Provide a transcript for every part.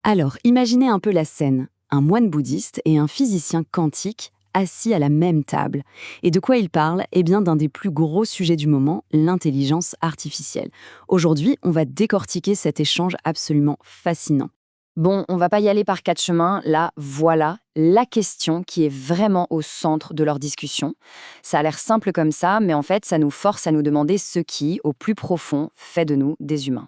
Alors, imaginez un peu la scène. Un moine bouddhiste et un physicien quantique assis à la même table. Et de quoi ils parlent? Eh bien, d'un des plus gros sujets du moment, l'intelligence artificielle. Aujourd'hui, on va décortiquer cet échange absolument fascinant. Bon, on va pas y aller par quatre chemins. Là, voilà la question qui est vraiment au centre de leur discussion. Ça a l'air simple comme ça, mais en fait, ça nous force à nous demander ce qui, au plus profond, fait de nous des humains.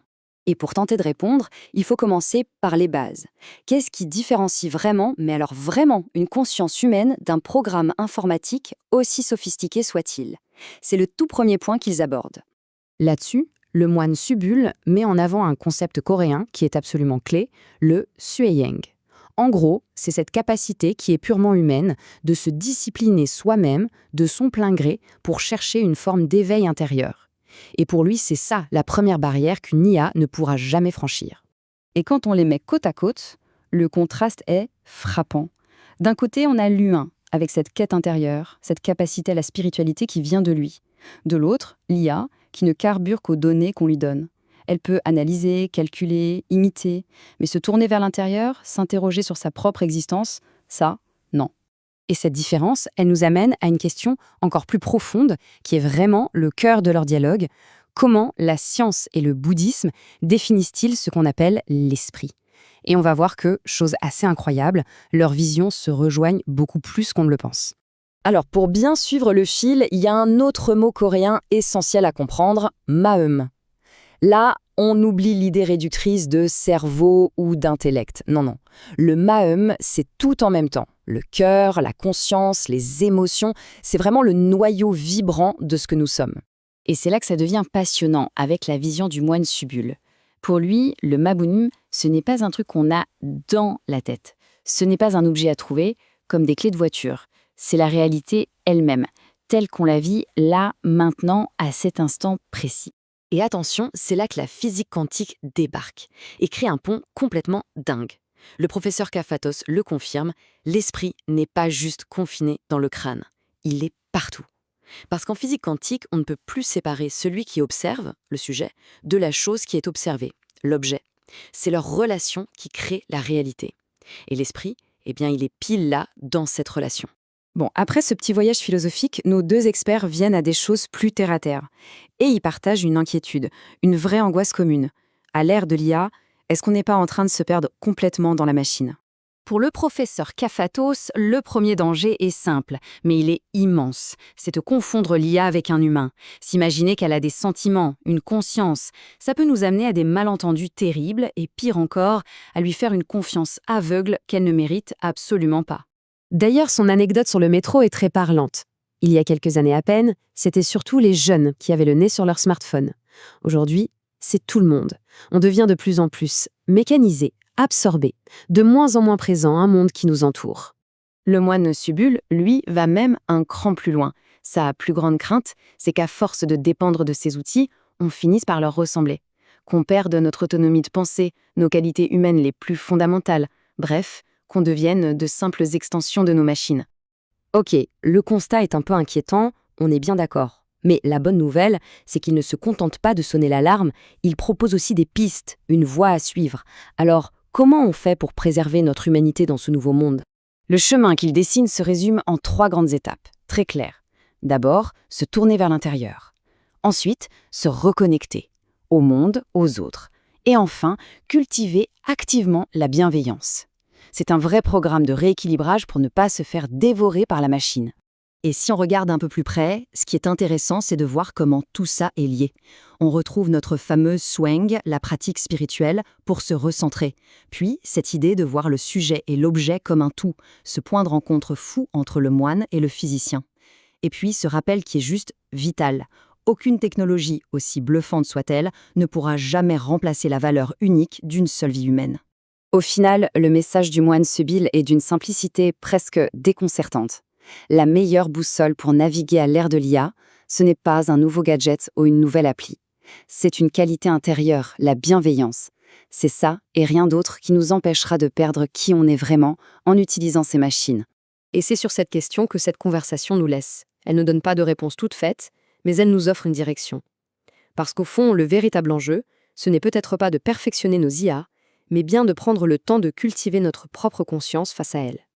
Et pour tenter de répondre, il faut commencer par les bases. Qu'est-ce qui différencie vraiment, mais alors vraiment, une conscience humaine d'un programme informatique aussi sophistiqué soit-il? C'est le tout premier point qu'ils abordent. Là-dessus, le moine Subul met en avant un concept coréen qui est absolument clé, le sueyeng. En gros, c'est cette capacité qui est purement humaine de se discipliner soi-même de son plein gré pour chercher une forme d'éveil intérieur. Et pour lui, c'est ça la première barrière qu'une IA ne pourra jamais franchir. Et quand on les met côte à côte, le contraste est frappant. D'un côté, on a l'humain, avec cette quête intérieure, cette capacité à la spiritualité qui vient de lui. De l'autre, l'IA, qui ne carbure qu'aux données qu'on lui donne. Elle peut analyser, calculer, imiter, mais se tourner vers l'intérieur, s'interroger sur sa propre existence, ça, non. Et cette différence, elle nous amène à une question encore plus profonde, qui est vraiment le cœur de leur dialogue. Comment la science et le bouddhisme définissent-ils ce qu'on appelle l'esprit? Et on va voir que, chose assez incroyable, leurs visions se rejoignent beaucoup plus qu'on ne le pense. Alors, pour bien suivre le fil, il y a un autre mot coréen essentiel à comprendre, maeum. Là, on oublie l'idée réductrice de cerveau ou d'intellect. Non, non. Le maeum, c'est tout en même temps. Le cœur, la conscience, les émotions, c'est vraiment le noyau vibrant de ce que nous sommes. Et c'est là que ça devient passionnant avec la vision du moine Subul. Pour lui, le mabunum, ce n'est pas un truc qu'on a dans la tête. Ce n'est pas un objet à trouver, comme des clés de voiture. C'est la réalité elle-même, telle qu'on la vit là, maintenant, à cet instant précis. Et attention, c'est là que la physique quantique débarque et crée un pont complètement dingue. Le professeur Kafatos le confirme, l'esprit n'est pas juste confiné dans le crâne, il est partout. Parce qu'en physique quantique, on ne peut plus séparer celui qui observe, le sujet, de la chose qui est observée, l'objet. C'est leur relation qui crée la réalité. Et l'esprit, eh bien, il est pile là, dans cette relation. Bon, après ce petit voyage philosophique, nos deux experts viennent à des choses plus terre-à-terre. Et ils partagent une inquiétude, une vraie angoisse commune. À l'ère de l'IA, est-ce qu'on n'est pas en train de se perdre complètement dans la machine? Pour le professeur Kafatos, le premier danger est simple, mais il est immense. C'est de confondre l'IA avec un humain. S'imaginer qu'elle a des sentiments, une conscience, ça peut nous amener à des malentendus terribles et pire encore, à lui faire une confiance aveugle qu'elle ne mérite absolument pas. D'ailleurs, son anecdote sur le métro est très parlante. Il y a quelques années à peine, c'était surtout les jeunes qui avaient le nez sur leur smartphone. Aujourd'hui, c'est tout le monde. On devient de plus en plus mécanisé, absorbé, de moins en moins présent à un monde qui nous entoure. Le moine Subul, lui, va même un cran plus loin. Sa plus grande crainte, c'est qu'à force de dépendre de ces outils, on finisse par leur ressembler. Qu'on perde notre autonomie de pensée, nos qualités humaines les plus fondamentales, bref, qu'on devienne de simples extensions de nos machines. Ok, le constat est un peu inquiétant, on est bien d'accord. Mais la bonne nouvelle, c'est qu'il ne se contente pas de sonner l'alarme, il propose aussi des pistes, une voie à suivre. Alors, comment on fait pour préserver notre humanité dans ce nouveau monde? Le chemin qu'il dessine se résume en 3 grandes étapes, très claires. D'abord, se tourner vers l'intérieur. Ensuite, se reconnecter au monde, aux autres. Et enfin, cultiver activement la bienveillance. C'est un vrai programme de rééquilibrage pour ne pas se faire dévorer par la machine. Et si on regarde un peu plus près, ce qui est intéressant, c'est de voir comment tout ça est lié. On retrouve notre fameuse swing, la pratique spirituelle, pour se recentrer. Puis, cette idée de voir le sujet et l'objet comme un tout, ce point de rencontre fou entre le moine et le physicien. Et puis, ce rappel qui est juste vital. Aucune technologie, aussi bluffante soit-elle, ne pourra jamais remplacer la valeur unique d'une seule vie humaine. Au final, le message du moine Subul est d'une simplicité presque déconcertante. La meilleure boussole pour naviguer à l'ère de l'IA, ce n'est pas un nouveau gadget ou une nouvelle appli. C'est une qualité intérieure, la bienveillance. C'est ça et rien d'autre qui nous empêchera de perdre qui on est vraiment en utilisant ces machines. Et c'est sur cette question que cette conversation nous laisse. Elle ne donne pas de réponse toute faite, mais elle nous offre une direction. Parce qu'au fond, le véritable enjeu, ce n'est peut-être pas de perfectionner nos IA, mais bien de prendre le temps de cultiver notre propre conscience face à elle.